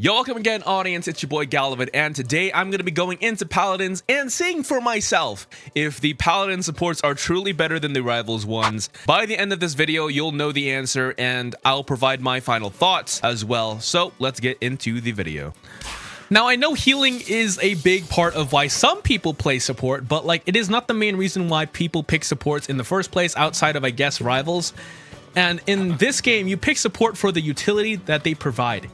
Yo, welcome again, audience. It's your boy Gallivan, and today I'm going to be going into Paladins and seeing for myself if the Paladin supports are truly better than the Rivals ones. By the end of this video, you'll know the answer, and I'll provide my final thoughts as well. So let's get into the video. Now, I know healing is a big part of why some people play support, but it is not the main reason why people pick supports in the first place outside of, I guess, Rivals. And in this game, you pick support for the utility that they provide.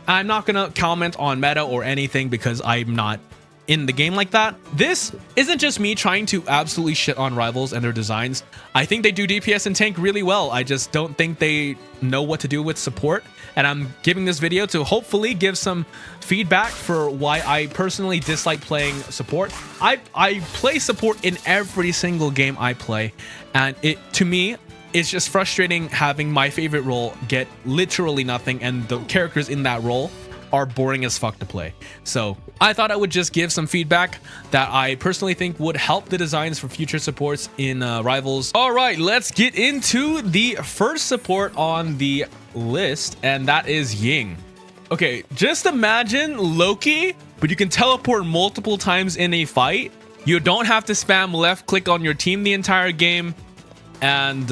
I'm not going to comment on meta or anything because I'm not in the game like that. This isn't just me trying to absolutely shit on Rivals and their designs. I think they do DPS and tank really well. I just don't think they know what to do with support. And I'm giving this video to hopefully give some feedback for why I personally dislike playing support. I play support in every single game I play. And to me, it's just frustrating having my favorite role get literally nothing and the characters in that role are boring as fuck to play. So I thought I would just give some feedback that I personally think would help the designs for future supports in Rivals. All right, let's get into the first support on the list, and that is Ying. Okay, just imagine Loki, but you can teleport multiple times in a fight. You don't have to spam left click on your team the entire game. And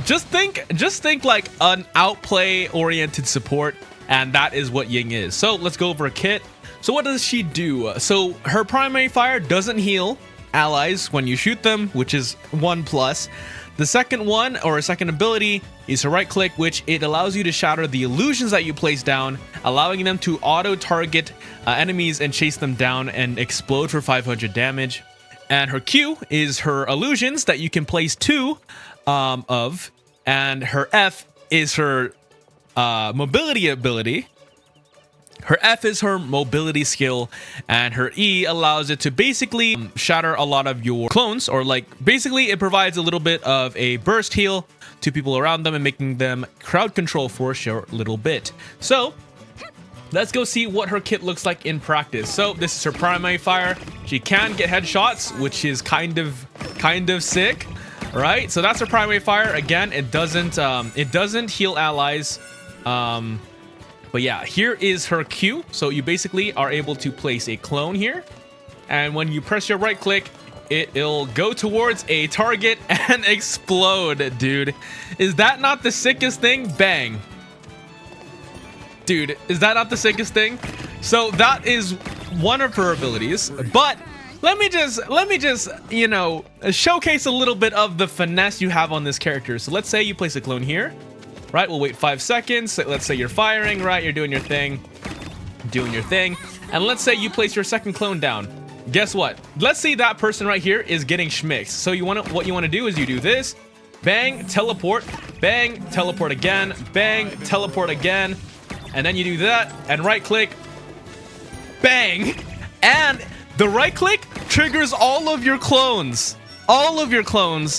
just think like an outplay oriented support, and that is what Ying is. So let's go over a kit. So what does she do? So her primary fire doesn't heal allies when you shoot them, which is 1+. The second one, or second ability, is her right click, which it allows you to shatter the illusions that you place down, allowing them to auto target enemies and chase them down and explode for 500 damage. And her Q is her illusions that you can place two of, and her F is her mobility ability. Her F is her mobility skill, and her E allows it to basically shatter a lot of your clones, or basically it provides a little bit of a burst heal to people around them and making them crowd control for a short little bit. So let's go see what her kit looks like in practice. So this is her primary fire. She can get headshots, which is kind of sick, right? So that's her primary fire. Again, it doesn't heal allies. But yeah, here is her Q. So you basically are able to place a clone here, and when you press your right click, it'll go towards a target and explode, dude. Is that not the sickest thing? Bang. Dude, is that not the sickest thing? So that is one of her abilities, but let me just, you know, showcase a little bit of the finesse you have on this character. So let's say you place a clone here, right? We'll wait 5 seconds. Let's say you're firing, right? You're doing your thing. And let's say you place your second clone down. Guess what? Let's say that person right here is getting schmixed. So what you want to do is you do this, bang, teleport, bang, teleport again, bang, teleport again. And then you do that and right click, bang, and the right click triggers all of your clones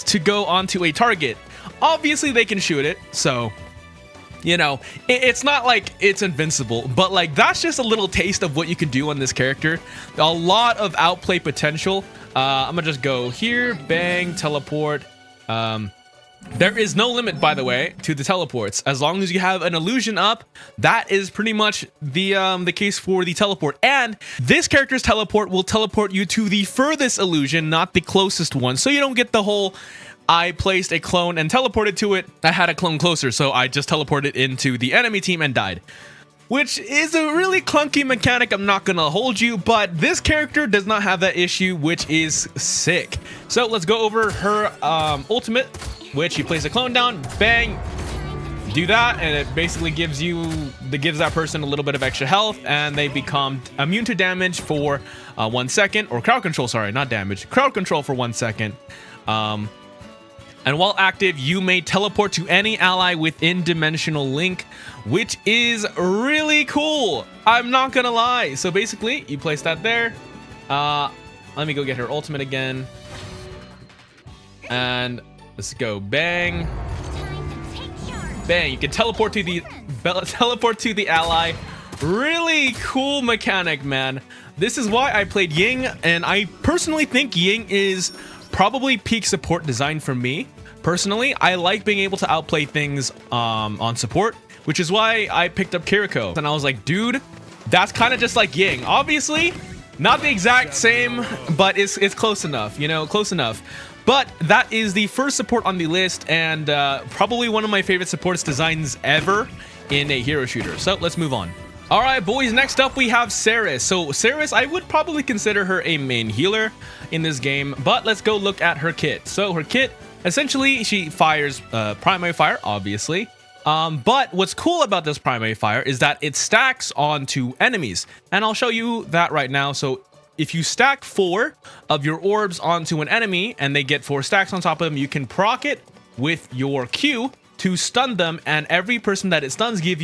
to go onto a target. Obviously they can shoot it, so you know, it's not like it's invincible, but that's just a little taste of what you can do on this character. A lot of outplay potential. I'm gonna just go here, bang, teleport. There is no limit, by the way, to the teleports. As long as you have an illusion up, that is pretty much the case for the teleport. And this character's teleport will teleport you to the furthest illusion, not the closest one. So you don't get the whole, I placed a clone and teleported to it. I had a clone closer, so I just teleported into the enemy team and died. Which is a really clunky mechanic, I'm not gonna hold you, but this character does not have that issue, which is sick. So let's go over her ultimate, which you place a clone down, bang, do that, and it basically gives that person a little bit of extra health, and they become immune to damage for 1 second, or crowd control, sorry, not damage, crowd control for 1 second. And while active, you may teleport to any ally within Dimensional Link, which is really cool. I'm not gonna lie. So basically, you place that there. Let me go get her ultimate again. And let's go. Bang. Bang. You can teleport to the ally. Really cool mechanic, man. This is why I played Ying, and I personally think Ying is probably peak support design for me. Personally, I like being able to outplay things on support, which is why I picked up Kiriko. And I was like, dude, That's kind of just like Ying. Obviously, not the exact same, but it's close enough, you know, close enough. But that is the first support on the list, and probably one of my favorite supports designs ever in a hero shooter. So let's move on. All right, boys, next up we have Seris. So Seris, I would probably consider her a main healer in this game, but let's go look at her kit. So her kit, essentially, she fires primary fire, obviously. But what's cool about this primary fire is that it stacks onto enemies, and I'll show you that right now. So if you stack 4 of your orbs onto an enemy and they get 4 stacks on top of them, you can proc it with your Q to stun them, and every person that it stuns gives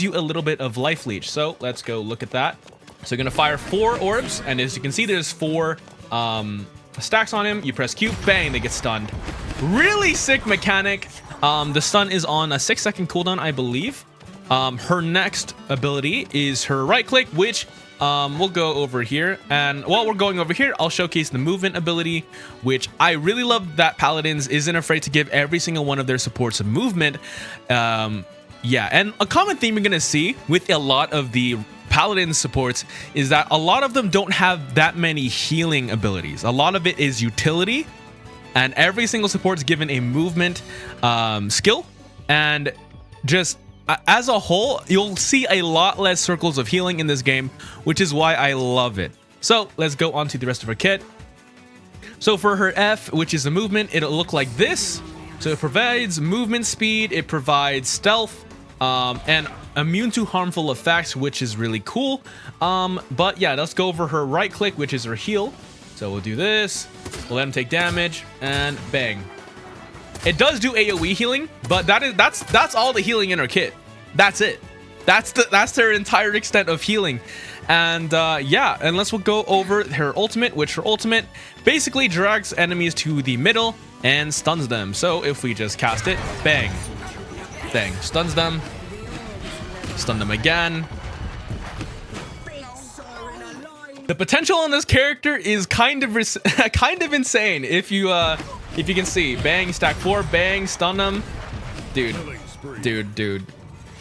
you a little bit of life leech. So let's go look at that. So you're gonna fire 4 orbs, and as you can see, there's 4 stacks on him. You press Q, bang, they get stunned. Really sick mechanic. The stun is on a 6-second cooldown, I believe. Her next ability is her right click, which we'll go over here, and while we're going over here, I'll showcase the movement ability, which I really love that Paladins isn't afraid to give every single one of their supports a movement. Yeah, and a common theme you're gonna see with a lot of the Paladin supports is that a lot of them don't have that many healing abilities. A lot of it is utility, and every single support's given a movement skill, and just as a whole, you'll see a lot less circles of healing in this game, which is why I love it. So let's go on to the rest of her kit. So for her F, which is a movement, it'll look like this. So it provides movement speed, it provides stealth, and immune to harmful effects, which is really cool. But yeah, let's go over her right click, which is her heal. So we'll do this, we'll let him take damage, and bang. It does do AoE healing, but that's all the healing in her kit. That's it. That's their entire extent of healing. And yeah, unless we'll go over her ultimate, which her ultimate basically drags enemies to the middle and stuns them. So if we just cast it, bang, bang, stuns them, stun them again. The potential on this character is kind of insane. If you can see, bang, stack 4, bang, stun them, dude.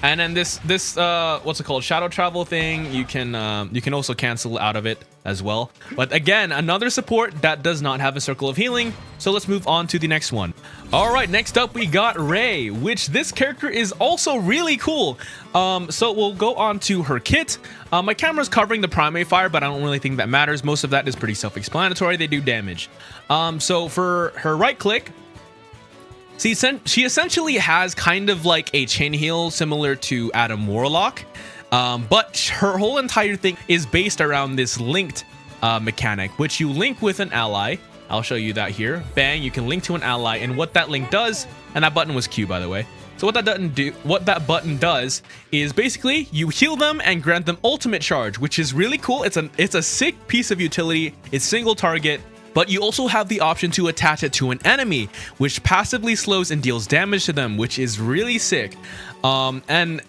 And then this what's it called, shadow travel thing, you can also cancel out of it as well. But again, another support that does not have a circle of healing. So let's move on to the next one. All right, next up we got Ray, which this character is also really cool. So we'll go on to her kit. My camera's covering the primary fire, but I don't really think that matters. Most of that is pretty self-explanatory. They do damage. So for her right click, see, she essentially has kind of like a chain heal similar to Adam Warlock, but her whole entire thing is based around this linked mechanic, which you link with an ally. I'll show you that here. Bang, you can link to an ally, and what that link does, and that button was Q, by the way. So what that button does is basically you heal them and grant them ultimate charge, which is really cool. It's a sick piece of utility. It's single target, but you also have the option to attach it to an enemy, which passively slows and deals damage to them, which is really sick. And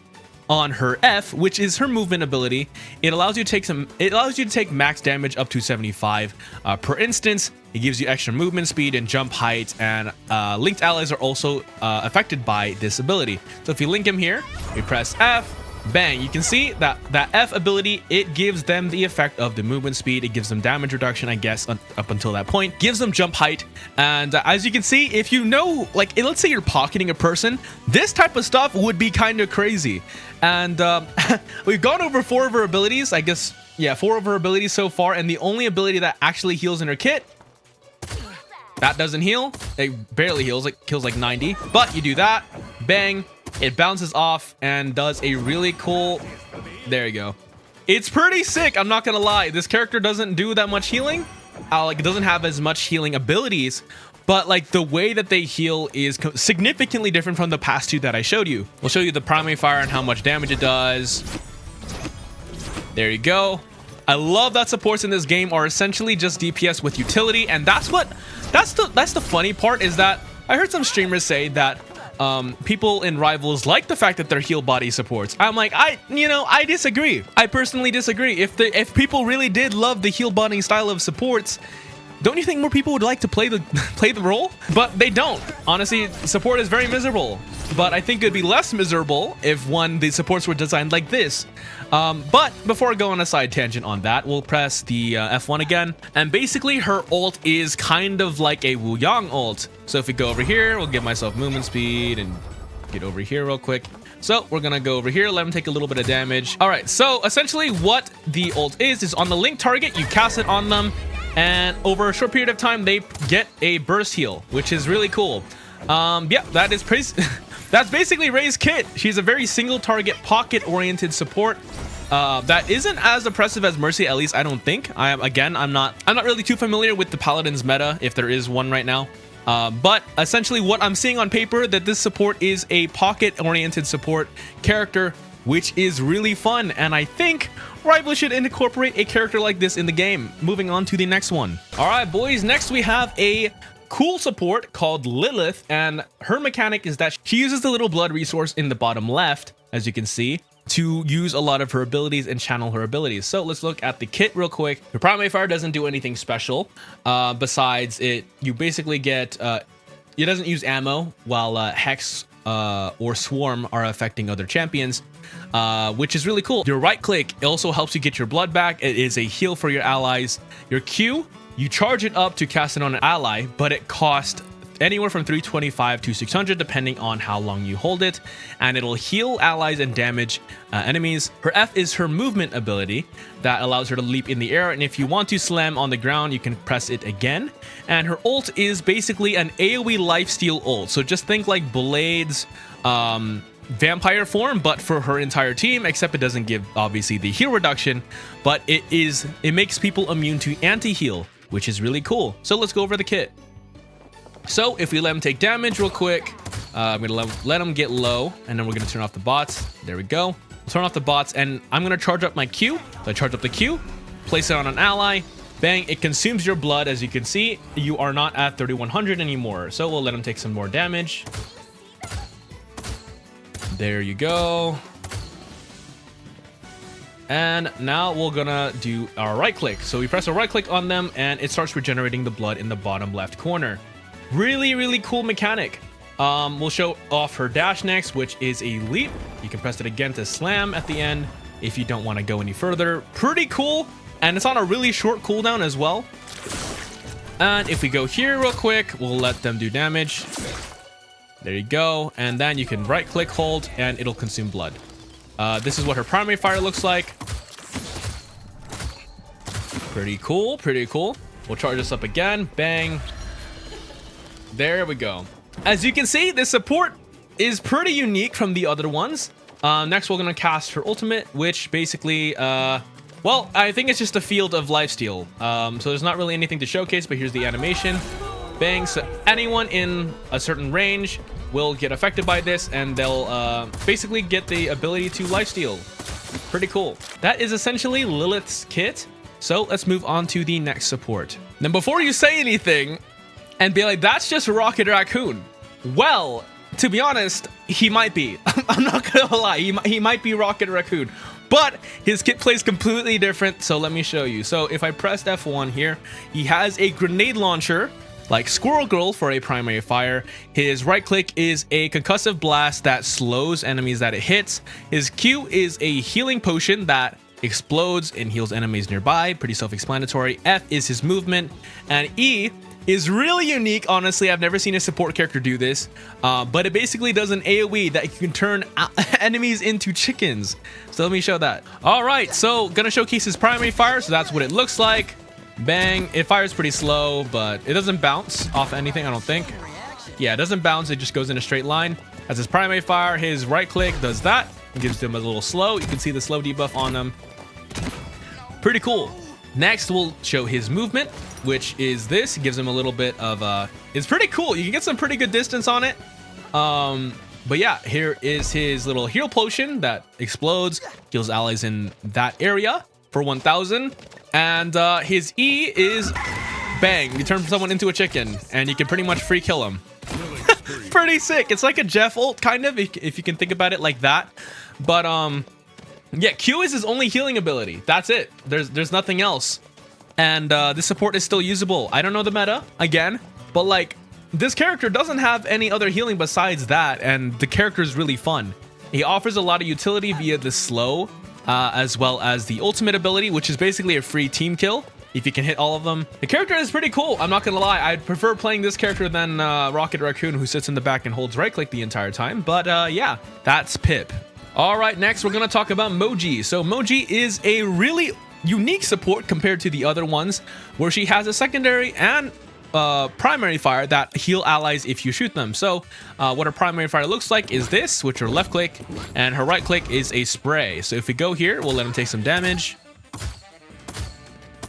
on her F, which is her movement ability, it allows you to take max damage up to 75 per instance. It gives you extra movement speed and jump height, and linked allies are also affected by this ability. So if you link him here, we press F, bang, you can see that F ability, it gives them the effect of the movement speed. It gives them damage reduction, I guess, up until that point. Gives them jump height, and as you can see, if you know, like, let's say you're pocketing a person, this type of stuff would be kind of crazy. And we've gone over 4 of her abilities, I guess. Yeah, 4 of her abilities so far, and the only ability that actually heals in her kit, that doesn't heal. It barely heals. It kills like 90. But you do that, bang, it bounces off and does a really cool... There you go. It's pretty sick, I'm not gonna lie. This character doesn't do that much healing. Like, it doesn't have as much healing abilities, but like the way that they heal is significantly different from the past 2 that I showed you. We'll show you the primary fire and how much damage it does. There you go. I love that supports in this game are essentially just DPS with utility, and that's the funny part, is that I heard some streamers say that people in Rivals like the fact that they're heal body supports. I'm like, I disagree. I personally disagree. If people really did love the heal body style of supports, Don't you think more people would like to play the role? But they don't. Honestly, support is very miserable. But I think it'd be less miserable if the supports were designed like this. But before I go on a side tangent on that, we'll press the F1 again. And basically her ult is kind of like a Wu Yang ult. So if we go over here, we'll give myself movement speed and get over here real quick. So we're gonna go over here, let him take a little bit of damage. All right, so essentially what the ult is on the linked target, you cast it on them, and over a short period of time, they get a burst heal, which is really cool. Yeah, that's basically Ray's kit. She's a very single target pocket-oriented support. That isn't as oppressive as Mercy, at least I don't think. I'm not really too familiar with the Paladins meta, if there is one right now. But essentially what I'm seeing on paper, that this support is a pocket-oriented support character, which is really fun. And I think Rival should incorporate a character like this in the game. Moving on to the next one. All right, boys, next we have a cool support called Lilith. And her mechanic is that she uses the little blood resource in the bottom left, as you can see, to use a lot of her abilities and channel her abilities. So let's look at the kit real quick. Her primary fire doesn't do anything special. Besides it, you basically get, it doesn't use ammo, while Hex or Swarm are affecting other champions, which is really cool. Your right click also helps you get your blood back. It is a heal for your allies. Your Q, you charge it up to cast it on an ally, but it costs anywhere from 325 to 600 depending on how long you hold it, and it'll heal allies and damage enemies. Her F is her movement ability that allows her to leap in the air, and if you want to slam on the ground, you can press it again. And her ult is basically an AoE lifesteal ult, so just think like Blade's vampire form, but for her entire team, except it doesn't give obviously the heal reduction, but it makes people immune to anti-heal, which is really cool. So let's go over the kit. So if we let him take damage real quick, I'm gonna let him get low, and then we're gonna turn off the bots. There we go. We'll turn off the bots, and I'm gonna charge up my Q. So I charge up the Q, place it on an ally, bang, it consumes your blood. As you can see, you are not at 3100 anymore. So we'll let him take some more damage. There you go. And now we're gonna do our right click. So we press a right click on them, and it starts regenerating the blood in the bottom left corner. Really, really cool mechanic. We'll show off her dash next, which is a leap. You can press it again to slam at the end if you don't want to go any further. Pretty cool, and it's on a really short cooldown as well. And if we go here real quick, we'll let them do damage. There you go, and then you can right click, hold, and it'll consume blood. This is what her primary fire looks like. Pretty cool, pretty cool. We'll charge this up again, bang. There we go. As you can see, this support is pretty unique from the other ones. Next, we're going to cast her ultimate, which basically, well, I think it's just a field of lifesteal. So there's not really anything to showcase, but here's the animation. Bang. So anyone in a certain range will get affected by this, and they'll basically get the ability to lifesteal. Pretty cool. That is essentially Lilith's kit. So let's move on to the next support. Now, before you say anything and be like, that's just Rocket Raccoon. Well, to be honest, he might be. I'm not gonna lie, he might be Rocket Raccoon, but his kit plays completely different. So let me show you. So if I pressed F1 here, he has a grenade launcher like Squirrel Girl for a primary fire. His right click is a concussive blast that slows enemies that it hits. His Q is a healing potion that explodes and heals enemies nearby. Pretty self-explanatory. F is his movement, and E is really unique. Honestly, I've never seen a support character do this, but it basically does an AoE that you can turn enemies into chickens. So let me show that. All right, so gonna showcase his primary fire. So that's what it looks like. Bang. It fires pretty slow, but it doesn't bounce off anything, I don't think. Yeah, it doesn't bounce, it just goes in a straight line. As his primary fire, his right click does that and gives them a little slow. You can see the slow debuff on them. Pretty cool. Next, we'll show his movement, which is this. It gives him a little bit of it's pretty cool. You can get some pretty good distance on it. But yeah, here is his little heal potion that explodes, heals allies in that area for 1000. And his E is bang. You turn someone into a chicken, and you can pretty much free kill him. Pretty sick. It's like a Jeff ult, kind of, if you can think about it like that. But yeah, Q is his only healing ability. That's it. There's nothing else. And this support is still usable. I don't know the meta, again, but like, this character doesn't have any other healing besides that, and the character is really fun. He offers a lot of utility via the slow, as well as the ultimate ability, which is basically a free team kill if you can hit all of them. The character is pretty cool, I'm not gonna lie. I'd prefer playing this character than Rocket Raccoon, who sits in the back and holds right click the entire time. But yeah, that's Pip. All right, next we're gonna talk about Moji. So Moji is a really unique support compared to the other ones, where she has a secondary and primary fire that heal allies if you shoot them. So what her primary fire looks like is this, which her left click, and her right click is a spray. So if we go here, we'll let him take some damage.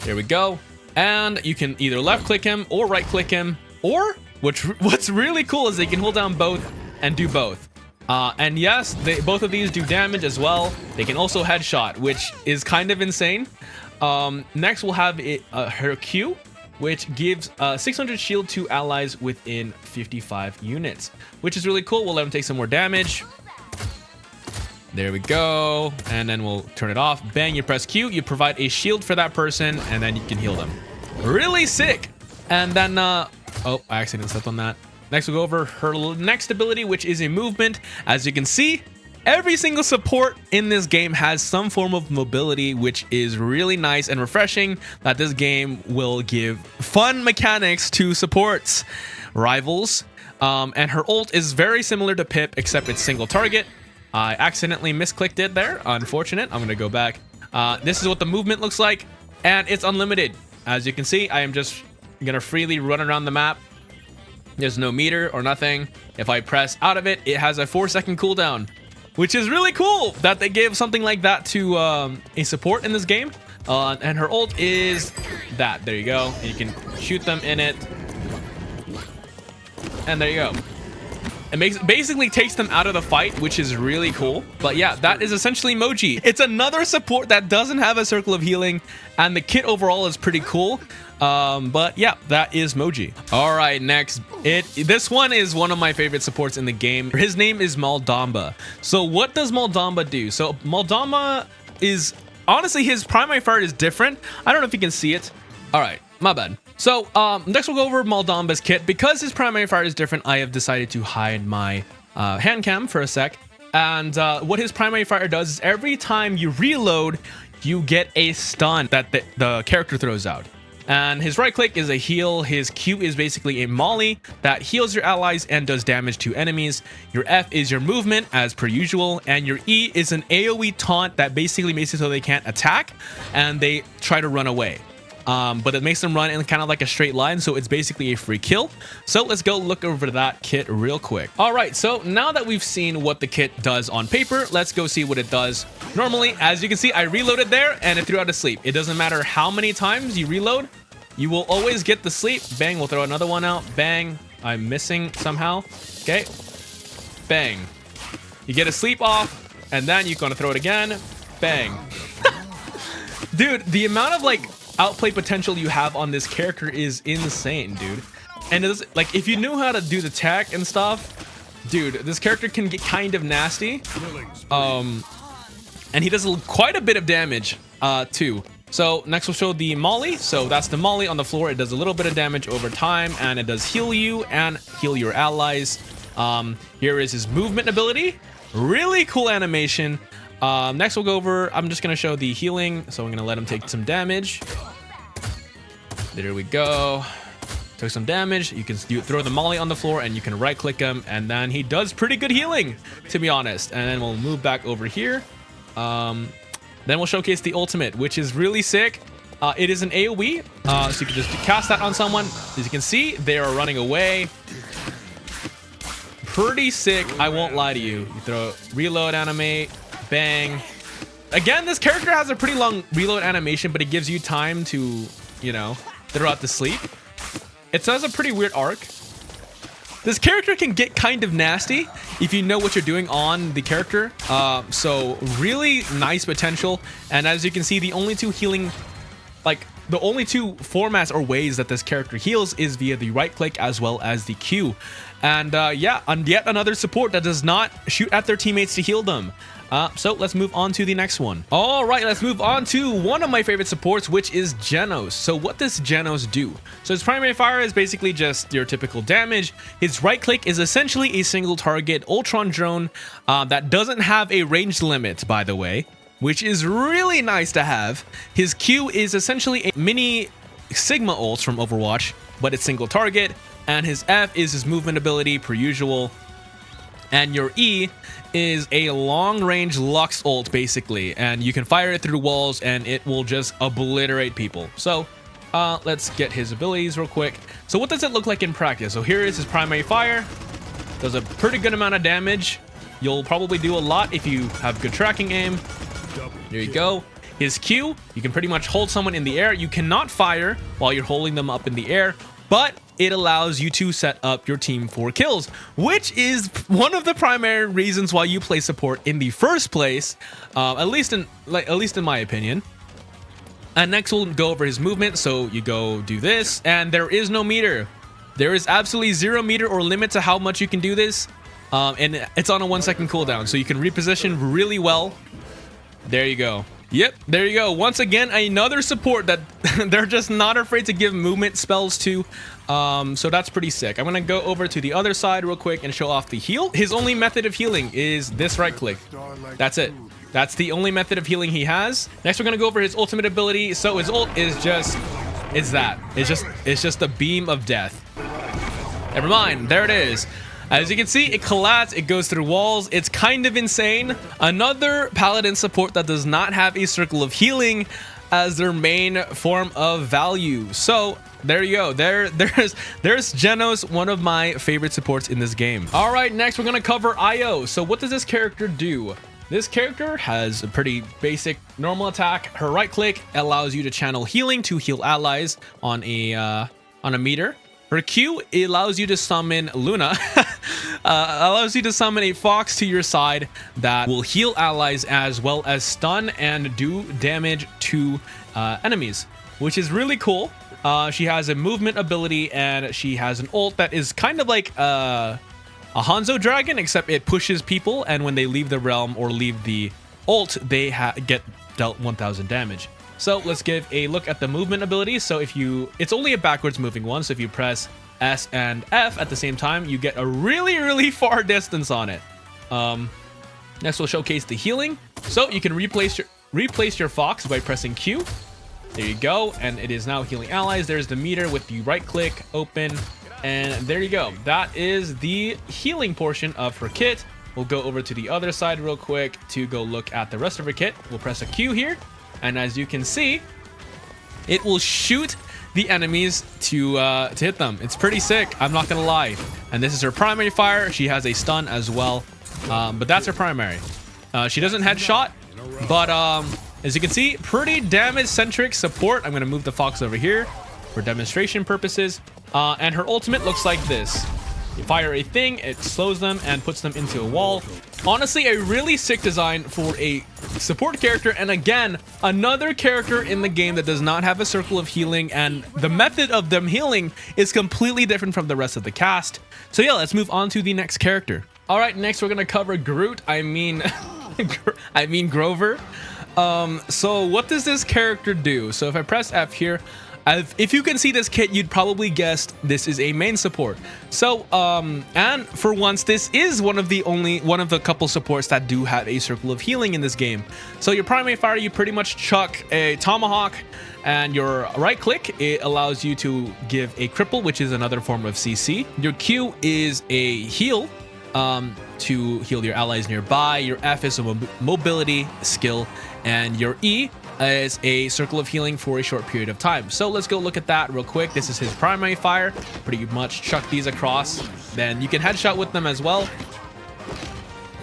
There we go. And you can either left click him or right click him, or what's really cool is they can hold down both and do both. And yes, both of these do damage as well. They can also headshot, which is kind of insane. Next we'll have her Q, which gives 600 shield to allies within 55 units, which is really cool. We'll let him take some more damage. There we go. And then we'll turn it off. Bang, you press Q, you provide a shield for that person, and then you can heal them. Really sick. And then, oh, I accidentally stepped on that. Next, we'll go over her next ability, which is a movement. As you can see, every single support in this game has some form of mobility, which is really nice and refreshing that this game will give fun mechanics to supports rivals. And her ult is very similar to Pip, except it's single target. I accidentally misclicked it there. Unfortunate. I'm going to go back. This is what the movement looks like, and it's unlimited. As you can see, I am just going to freely run around the map. There's no meter or nothing. If I press out of it, it has a 4-second cooldown, which is really cool that they gave something like that to a support in this game. And her ult is that. There you go. And you can shoot them in it. And there you go. It basically takes them out of the fight, which is really cool. But yeah, that is essentially Moji. It's another support that doesn't have a circle of healing, and the kit overall is pretty cool. But yeah, that is Moji. All right, next. This one is one of my favorite supports in the game. His name is Maldamba. So what does Maldamba do? So Maldamba is, honestly, his primary fire is different. I don't know if you can see it. All right, my bad. So next we'll go over Maldamba's kit. Because his primary fire is different, I have decided to hide my hand cam for a sec. And what his primary fire does is every time you reload, you get a stun that the character throws out. And his right click is a heal. His Q is basically a molly that heals your allies and does damage to enemies. Your F is your movement, as per usual. And your E is an AoE taunt that basically makes it so they can't attack and they try to run away. But it makes them run in kind of like a straight line, so it's basically a free kill. So let's go look over that kit real quick. All right, so now that we've seen what the kit does on paper, let's go see what it does normally. As you can see, I reloaded there and it threw out a sleep. It doesn't matter how many times you reload, you will always get the sleep. Bang, we'll throw another one out. Bang, I'm missing somehow. Okay, bang. You get a sleep off, and then you're gonna throw it again. Bang. Dude, the amount of like outplay potential you have on this character is insane, dude. And it's like, if you knew how to do the tech and stuff, dude, this character can get kind of nasty. And he does quite a bit of damage too. So next we'll show the molly. So that's the molly on the floor. It does a little bit of damage over time, and it does heal you and heal your allies. Here is his movement ability. Really cool animation. Next we'll go over, I'm just gonna show the healing. So I'm gonna let him take some damage. There we go. Took some damage. You throw the molly on the floor and you can right click him, and then he does pretty good healing, to be honest. And then we'll move back over here. Then we'll showcase the ultimate, which is really sick. It is an AoE, so you can just cast that on someone. As you can see, they are running away. Pretty sick, I won't lie to you. You throw reload, animate, bang. Again, this character has a pretty long reload animation, but it gives you time to, you know, throw out the sleep. It has a pretty weird arc. This character can get kind of nasty if you know what you're doing on the character. So really nice potential. And as you can see, the only two healing, like the only two formats or ways that this character heals is via the right click as well as the Q. And yeah, yet another support that does not shoot at their teammates to heal them. So let's move on to the next one. All right, let's move on to one of my favorite supports, which is Jenos. So what does Jenos do? So his primary fire is basically just your typical damage. His right click is essentially a single target Ultron drone that doesn't have a range limit, by the way, which is really nice to have. His Q is essentially a mini Sigma ult from Overwatch, but it's single target. And his F is his movement ability per usual. And your E is a long-range Lux ult, basically. And you can fire it through walls, and it will just obliterate people. So, let's get his abilities real quick. So what does it look like in practice? So here is his primary fire. Does a pretty good amount of damage. You'll probably do a lot if you have good tracking aim. There you go. His Q, you can pretty much hold someone in the air. You cannot fire while you're holding them up in the air, but it allows you to set up your team for kills, which is one of the primary reasons why you play support in the first place, at least in my opinion. And next we'll go over his movement. So you go do this, and there is no meter. There is absolutely 0 meter or limit to how much you can do this, and it's on a 1-second cooldown, so you can reposition really well. There you go. Yep, there you go. Once again, another support that they're just not afraid to give movement spells to. So that's pretty sick. I'm gonna go over to the other side real quick and show off the heal. His only method of healing is this right click. That's it. That's the only method of healing he has. Next, we're gonna go over his ultimate ability. So his ult is just, it's just a beam of death. Never mind, there it is. As you can see, it collapses, it goes through walls. It's kind of insane. Another Paladin support that does not have a circle of healing as their main form of value. So there you go. There's Jenos, one of my favorite supports in this game. All right, next we're gonna cover Io. So what does this character do? This character has a pretty basic normal attack. Her right click allows you to channel healing to heal allies on a meter. Her Q, it allows you to summon Luna, allows you to summon a fox to your side that will heal allies as well as stun and do damage to enemies, which is really cool. She has a movement ability, and she has an ult that is kind of like a Hanzo dragon, except it pushes people, and when they leave the realm or leave the ult, they get dealt 1000 damage. So let's give a look at the movement ability. So it's only a backwards moving one. So if you press S and F at the same time, you get a really far distance on it. Next we'll showcase the healing. So you can replace your fox by pressing Q. There you go. And it is now healing allies. There's the meter with the right click open. And there you go. That is the healing portion of her kit. We'll go over to the other side real quick to go look at the rest of her kit. We'll press a Q here. And as you can see, it will shoot the enemies to hit them. It's pretty sick, I'm not gonna lie. And this is her primary fire. She has a stun as well, but that's her primary. She doesn't headshot, but as you can see, pretty damage-centric support. I'm gonna move the fox over here for demonstration purposes. And her ultimate looks like this. You fire a thing, it slows them and puts them into a wall. Honestly, a really sick design for a support character, and again, another character in the game that does not have a circle of healing, and the method of them healing is completely different from the rest of the cast. So yeah, let's move on to the next character. All right, next we're gonna cover Groot. I mean Grover. So what does this character do? So if I press F here, if you can see this kit, you'd probably guess this is a main support. So, and for once, this is one of the couple supports that do have a circle of healing in this game. So your primary fire, you pretty much chuck a tomahawk, and your right click, it allows you to give a cripple, which is another form of CC. Your Q is a heal, to heal your allies nearby. Your F is a mobility skill, and your E is a circle of healing for a short period of time. So let's go look at that real quick. This is his primary fire. Pretty much chuck these across. Then you can headshot with them as well.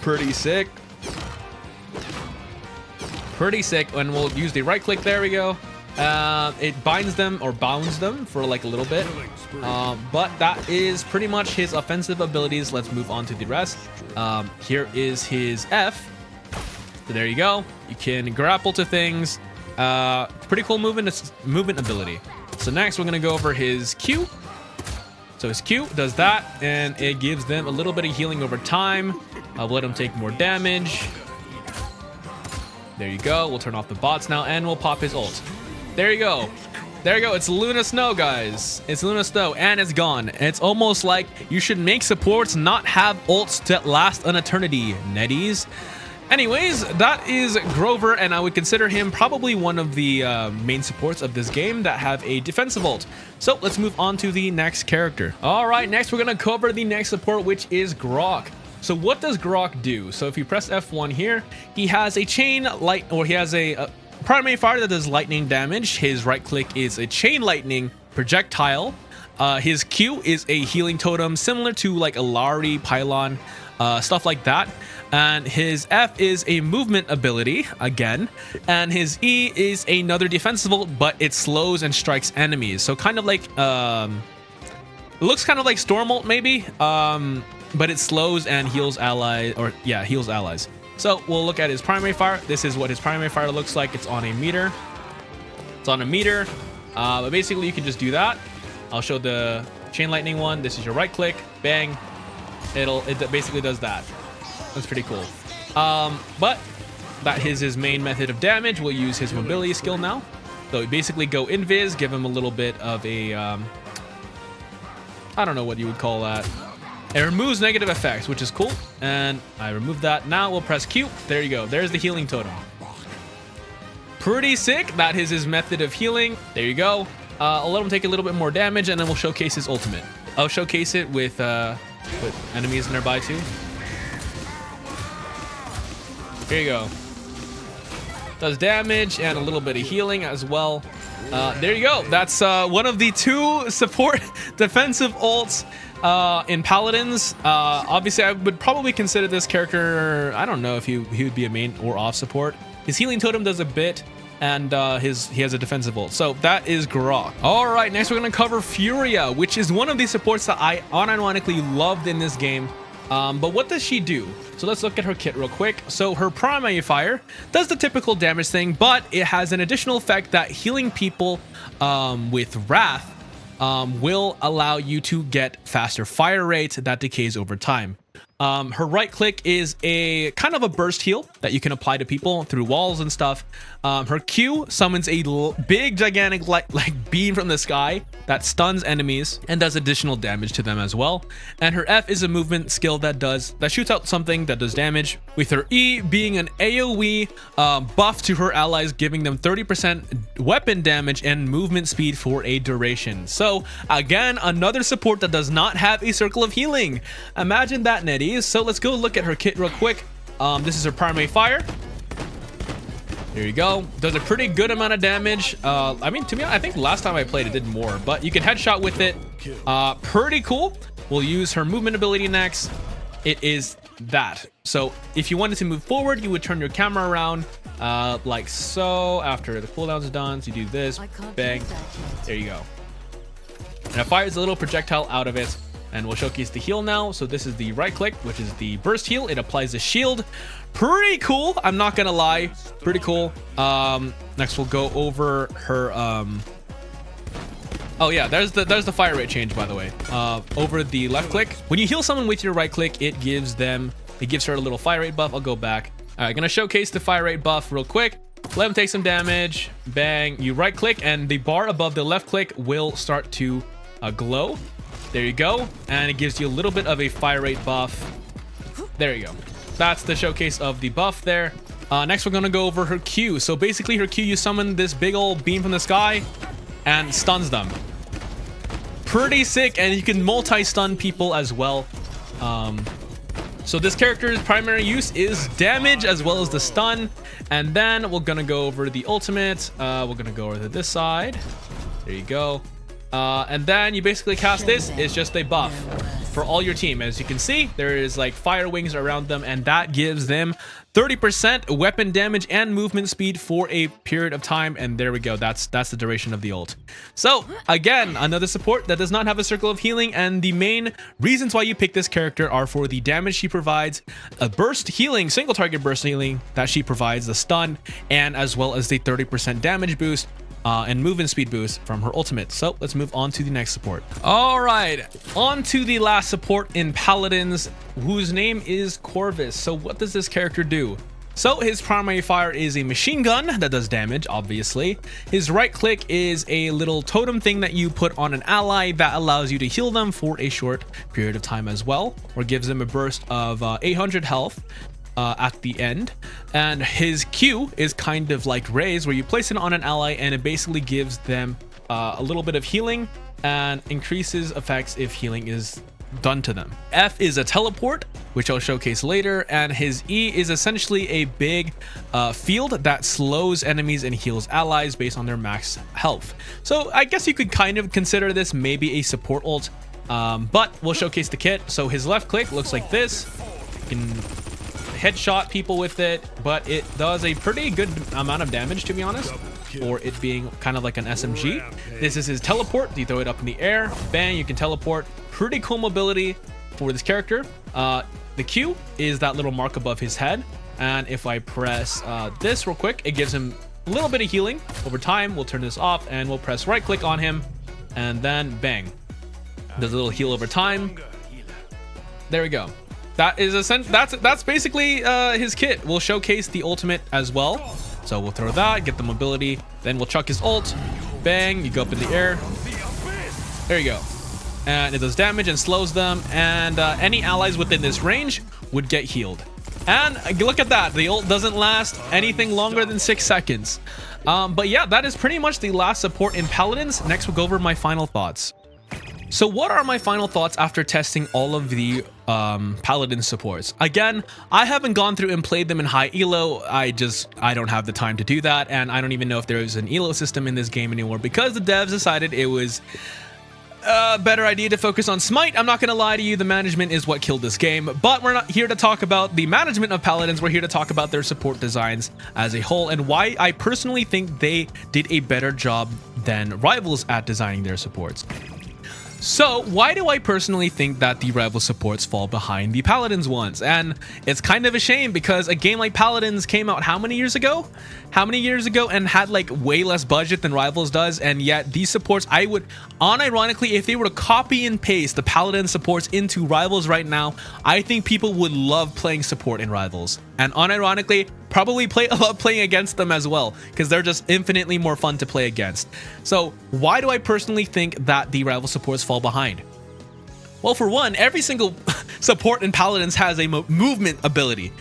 Pretty sick. Pretty sick. And we'll use the right click. There we go. It binds them or bounds them for like a little bit. But that is pretty much his offensive abilities. Let's move on to the rest. Here is his F. So there you go. You can grapple to things. Pretty cool movement ability. So next we're gonna go over his Q. So his Q does that, and it gives them a little bit of healing over time. Let them take more damage. There you go. We'll turn off the bots now, and we'll pop his ult. There you go. There you go. It's Luna Snow, guys. It's Luna Snow, and it's gone. It's almost like you should make supports not have ults that last an eternity, Netties. Anyways, that is Grover, and I would consider him probably one of the main supports of this game that have a defensive ult. So let's move on to the next character. All right, next we're going to cover the next support, which is Grohk. So what does Grohk do? So if you press F1 here, he has a chain light, or he has a primary fire that does lightning damage. His right click is a chain lightning projectile. His Q is a healing totem similar to like a Lari pylon, stuff like that. And his F is a movement ability again, and his E is another defensive ult, but it slows and strikes enemies. So kind of like it looks kind of like Storm ult maybe, but it slows and heals allies, or yeah, heals allies. So we'll look at his primary fire. This is what his primary fire looks like. It's on a meter. It's on a meter. But basically you can just do that. I'll show the chain lightning one. This is your right click, bang. It basically does that. That's pretty cool. But that is his main method of damage. We'll use his mobility skill now. So we basically go invis, give him a little bit of a, I don't know what you would call that. It removes negative effects, which is cool. And I removed that. Now we'll press Q. There you go. There's the healing totem. Pretty sick. That is his method of healing. There you go. I'll let him take a little bit more damage, and then we'll showcase his ultimate. I'll showcase it with enemies nearby too. Here you go. Does damage and a little bit of healing as well. There you go. That's one of the 2 support defensive ults in Paladins. Obviously, I would probably consider this character, I don't know if he would be a main or off support. His healing totem does a bit, and he has a defensive ult. So that is Grohk. All right, next we're going to cover Furia, which is one of the supports that I unironically loved in this game. But what does she do? So let's look at her kit real quick. So her primary fire does the typical damage thing, but it has an additional effect that healing people with Wrath will allow you to get faster fire rate that decays over time. Her right click is a kind of a burst heal that you can apply to people through walls and stuff. Her Q summons a big gigantic like beam from the sky that stuns enemies and does additional damage to them as well. And her F is a movement skill that shoots out something that does damage, with her E being an AoE buff to her allies, giving them 30% weapon damage and movement speed for a duration. So again, another support that does not have a circle of healing. Imagine that, Netties. So let's go look at her kit real quick. This is her primary fire. There you go. Does a pretty good amount of damage. I mean, to me, I think last time I played it did more, but you can headshot with it. Pretty cool. We'll use her movement ability next. It is that. So if you wanted to move forward, you would turn your camera around like so. After the cooldown is done, so you do this, bang. There you go. And it fires a little projectile out of it. And we'll showcase the heal now. So this is the right click, which is the burst heal. It applies a shield. Pretty cool. I'm not gonna lie. Pretty cool. Next we'll go over her oh yeah, there's the fire rate change, by the way. Over the left click. When you heal someone with your right click, it gives her a little fire rate buff. I'll go back. All right, gonna showcase the fire rate buff real quick. Let him take some damage. Bang. You right click and the bar above the left click will start to glow. There you go. And it gives you a little bit of a fire rate buff. There you go. That's the showcase of the buff there. Next, we're going to go over her Q. So basically her Q, you summon this big old beam from the sky and stuns them. Pretty sick. And you can multi-stun people as well. So this character's primary use is damage as well as the stun. And then we're going to go over the ultimate. We're going to go over to this side. There you go. And then you basically cast this. It's just a buff for all your team. As you can see, there is like fire wings around them, and that gives them 30% weapon damage and movement speed for a period of time. And there we go. That's the duration of the ult. So again, another support that does not have a circle of healing, and the main reasons why you pick this character are for the damage she provides, a burst healing, single target burst healing that she provides, the stun, and as well as the 30% damage boost and movement speed boost from her ultimate. So let's move on to the next support. All right, on to the last support in Paladins, whose name is Crovus. So what does this character do? So his primary fire is a machine gun that does damage, obviously. His right click is a little totem thing that you put on an ally that allows you to heal them for a short period of time as well, or gives them a burst of 800 health at the end. And his Q is kind of like Raise, where you place it on an ally and it basically gives them a little bit of healing and increases effects if healing is done to them. F is a teleport, which I'll showcase later, and his E is essentially a big field that slows enemies and heals allies based on their max health. So I guess you could kind of consider this maybe a support ult, but we'll showcase the kit. So his left click looks like this. You can headshot people with it, but it does a pretty good amount of damage, to be honest, for it being kind of like an SMG. This is his teleport. You throw it up in the air, bang, you can teleport. Pretty cool mobility for this character. The Q is that little mark above his head, and if I press this real quick, it gives him a little bit of healing. Over time, we'll turn this off and we'll press right click on him, and then bang, does a little heal over time. There we go. That is that's basically his kit. We'll showcase the ultimate as well. So we'll throw that, get the mobility, then we'll chuck his ult. Bang, you go up in the air. There you go. And it does damage and slows them, and any allies within this range would get healed. And look at that, the ult doesn't last anything longer than 6 seconds. But yeah, that is pretty much the last support in Paladins. Next, we'll go over my final thoughts. So what are my final thoughts after testing all of the Paladin supports? Again, I haven't gone through and played them in high elo. I don't have the time to do that, and I don't even know if there is an elo system in this game anymore because the devs decided it was a better idea to focus on Smite. I'm not gonna lie to you, the management is what killed this game, but we're not here to talk about the management of Paladins. We're here to talk about their support designs as a whole and why I personally think they did a better job than Rivals at designing their supports. So why do I personally think that the Rival supports fall behind the Paladins ones? And it's kind of a shame because a game like Paladins came out how many years ago? And had like way less budget than Rivals does, and yet these supports, I would unironically, if they were to copy and paste the Paladin supports into Rivals right now, I think people would love playing support in Rivals, and unironically probably love playing against them as well because they're just infinitely more fun to play against. So why do I personally think that the Rival supports fall behind? Well, for one, every single support in Paladins has a movement ability.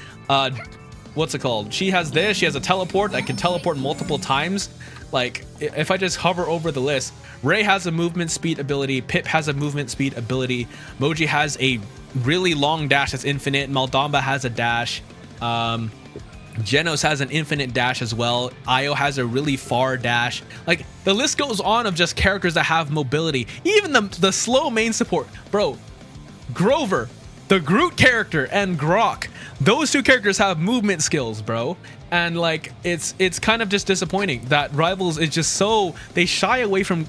What's it called? She has this. She has a teleport that can teleport multiple times. Like, if I just hover over the list, Ray has a movement speed ability. Pip has a movement speed ability. Moji has a really long dash that's infinite. Maldamba has a dash. Jenos has an infinite dash as well. Io has a really far dash. Like, the list goes on of just characters that have mobility. Even the slow main support. Bro, Grover, the Grohk character, and Grohk, those two characters have movement skills, bro. And like, it's kind of just disappointing that Rivals is just so, they shy away from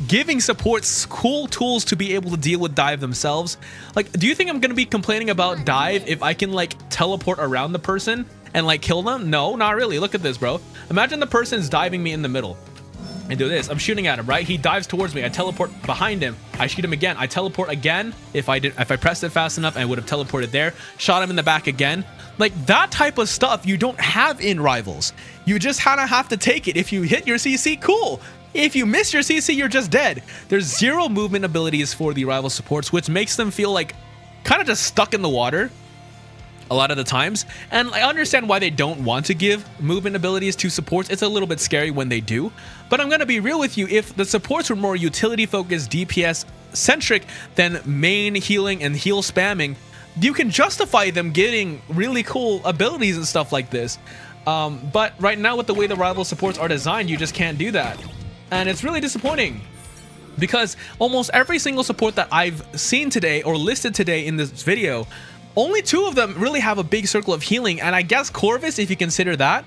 giving supports cool tools to be able to deal with dive themselves. Like, do you think I'm gonna be complaining about dive if I can like teleport around the person and like kill them? No, not really. Look at this, bro. Imagine the person's diving me in the middle. And do this. I'm shooting at him, right? He dives towards me. I teleport behind him. I shoot him again. I teleport again. If I pressed it fast enough, I would have teleported there. Shot him in the back again. Like, that type of stuff you don't have in Rivals. You just kind of have to take it. If you hit your CC, cool. If you miss your CC, you're just dead. There's zero movement abilities for the Rival supports, which makes them feel like kind of just stuck in the water a lot of the times. And I understand why they don't want to give movement abilities to supports. It's a little bit scary when they do. But I'm going to be real with you. If the supports were more utility focused, DPS centric than main healing and heal spamming, you can justify them getting really cool abilities and stuff like this. But right now, with the way the Rival supports are designed, you just can't do that. And it's really disappointing, because almost every single support that I've seen today or listed today in this video, only 2 of them really have a big circle of healing, and I guess Crovus, if you consider that.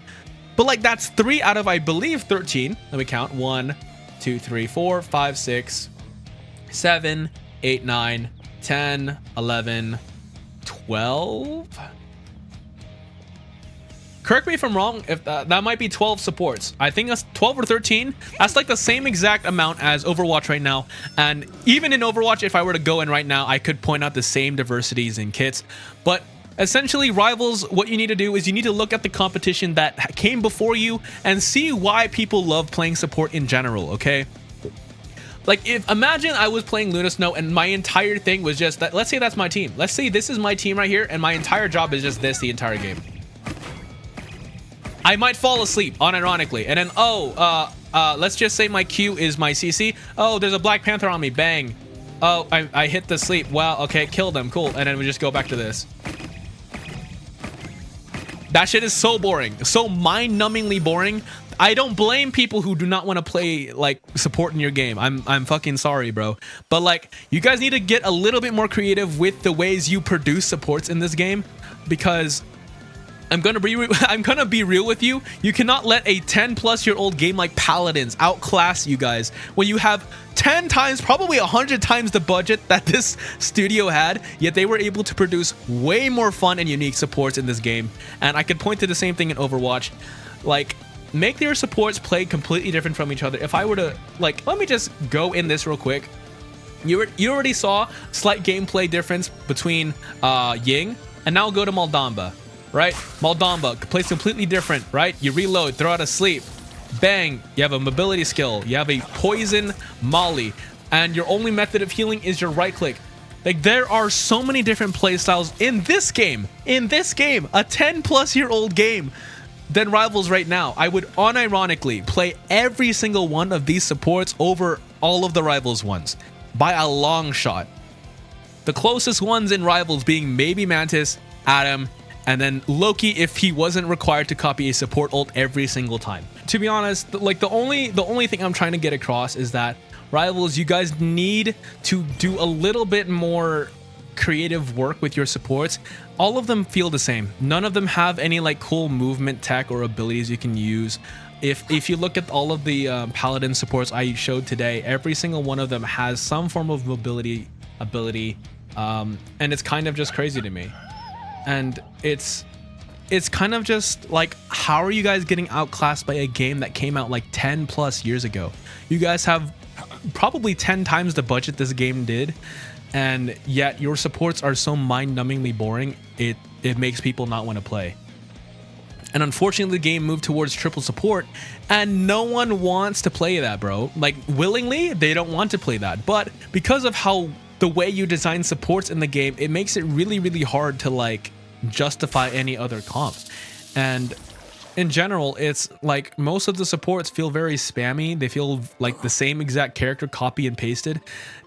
But like, that's 3 out of, I believe, 13. Let me count. 1, 2, 3, 4, 5, 6, 7, 8, 9, 10, 11, 12. Correct me if I'm wrong, if that might be 12 supports. I think that's 12 or 13. That's like the same exact amount as Overwatch right now. And even in Overwatch, if I were to go in right now, I could point out the same diversities in kits. But Essentially, Rivals, what you need to do is you need to look at the competition that came before you and see why people love playing support in general, okay? Like, imagine I was playing Luna Snow and my entire thing was just that. Let's say that's my team. Let's say this is my team right here and my entire job is just this the entire game. I might fall asleep, unironically, and then, let's just say my Q is my CC. Oh, there's a Black Panther on me, bang. Oh, I hit the sleep. Wow, okay, kill them, cool. And then we just go back to this. That shit is so boring, so mind-numbingly boring. I don't blame people who do not want to play like support in your game. I'm fucking sorry, bro. But like, you guys need to get a little bit more creative with the ways you produce supports in this game, because I'm gonna be real with you. You cannot let a 10-plus-year-old game like Paladins outclass you guys when you have 10 times, probably 100 times the budget that this studio had, yet they were able to produce way more fun and unique supports in this game. And I could point to the same thing in Overwatch. Like, make their supports play completely different from each other. If I were to, like, let me just go in this real quick. You already saw slight gameplay difference between Ying, and now go to Maldamba. Right? Maldamba plays completely different, right? You reload, throw out a sleep, bang, you have a mobility skill, you have a poison molly, and your only method of healing is your right click. Like, there are so many different playstyles in this game, a 10-plus-year-old game than Rivals right now. I would unironically play every single one of these supports over all of the Rivals ones by a long shot. The closest ones in Rivals being maybe Mantis, Adam, and then Loki if he wasn't required to copy a support ult every single time. To be honest, like the only thing I'm trying to get across is that Rivals, you guys need to do a little bit more creative work with your supports. All of them feel the same. None of them have any like cool movement tech or abilities you can use. If you look at all of the Paladin supports I showed today, every single one of them has some form of mobility ability, and it's kind of just crazy to me. And it's kind of just like, how are you guys getting outclassed by a game that came out like 10 plus years ago? You guys have probably 10 times the budget this game did, and yet your supports are so mind-numbingly boring, it makes people not want to play. And unfortunately, the game moved towards triple support, and no one wants to play that, bro. Like, willingly, they don't want to play that. But because of how the way you design supports in the game, it makes it really, really hard to like justify any other comp. And in general, it's like most of the supports feel very spammy. They feel like the same exact character copy and pasted.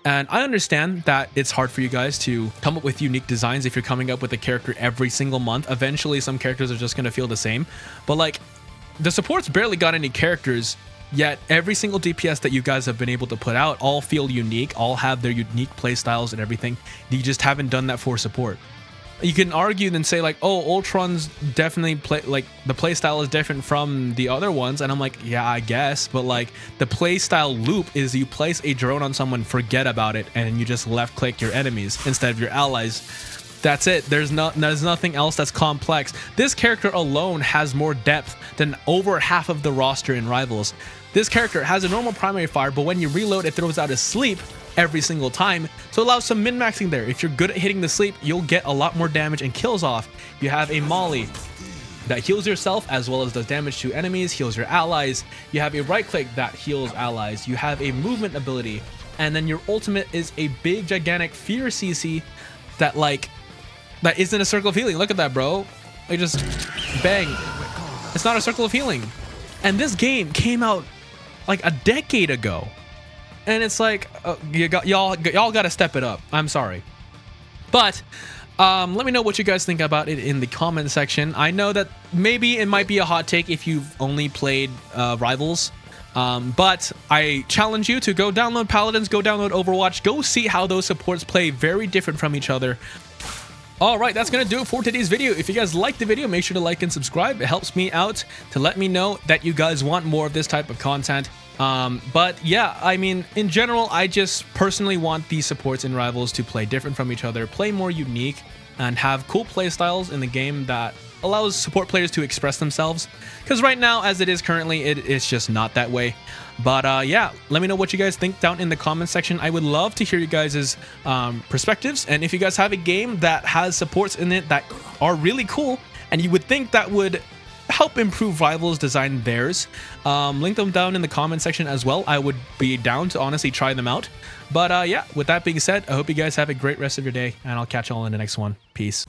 And I understand that it's hard for you guys to come up with unique designs if you're coming up with a character every single month. Eventually, some characters are just going to feel the same. But like, the supports barely got any characters, yet every single DPS that you guys have been able to put out all feel unique, all have their unique playstyles and everything. You just haven't done that for support. You can argue and say like, oh, Ultron's definitely the playstyle is different from the other ones, and I'm like, yeah, I guess, but like the playstyle loop is you place a drone on someone, forget about it, and you just left click your enemies instead of your allies. That's it. There's nothing else that's complex. This character alone has more depth than over half of the roster in Rivals. This character has a normal primary fire, but when you reload, it throws out a sleep every single time, so it allows some min-maxing there. If you're good at hitting the sleep, you'll get a lot more damage and kills off. You have a molly that heals yourself as well as does damage to enemies, heals your allies. You have a right click that heals allies. You have a movement ability, and then your ultimate is a big gigantic fear CC that isn't a circle of healing. Look at that, bro. Like, just bang. It's not a circle of healing. And this game came out like a decade ago. And it's like, y'all got to step it up. I'm sorry. But let me know what you guys think about it in the comment section. I know that maybe it might be a hot take if you've only played Rivals. But I challenge you to go download Paladins, go download Overwatch, go see how those supports play very different from each other. Alright, that's going to do it for today's video. If you guys liked the video, make sure to like and subscribe. It helps me out to let me know that you guys want more of this type of content. But yeah, I mean, in general, I just personally want these supports in Rivals to play different from each other, play more unique, and have cool play styles in the game that allows support players to express themselves. Because right now, as it is currently, it's just not that way. But yeah, let me know what you guys think down in the comment section. I would love to hear you guys' perspectives. And if you guys have a game that has supports in it that are really cool, and you would think that would help improve Rivals design theirs, link them down in the comment section as well. I would be down to honestly try them out. But yeah, with that being said, I hope you guys have a great rest of your day, and I'll catch you all in the next one. Peace.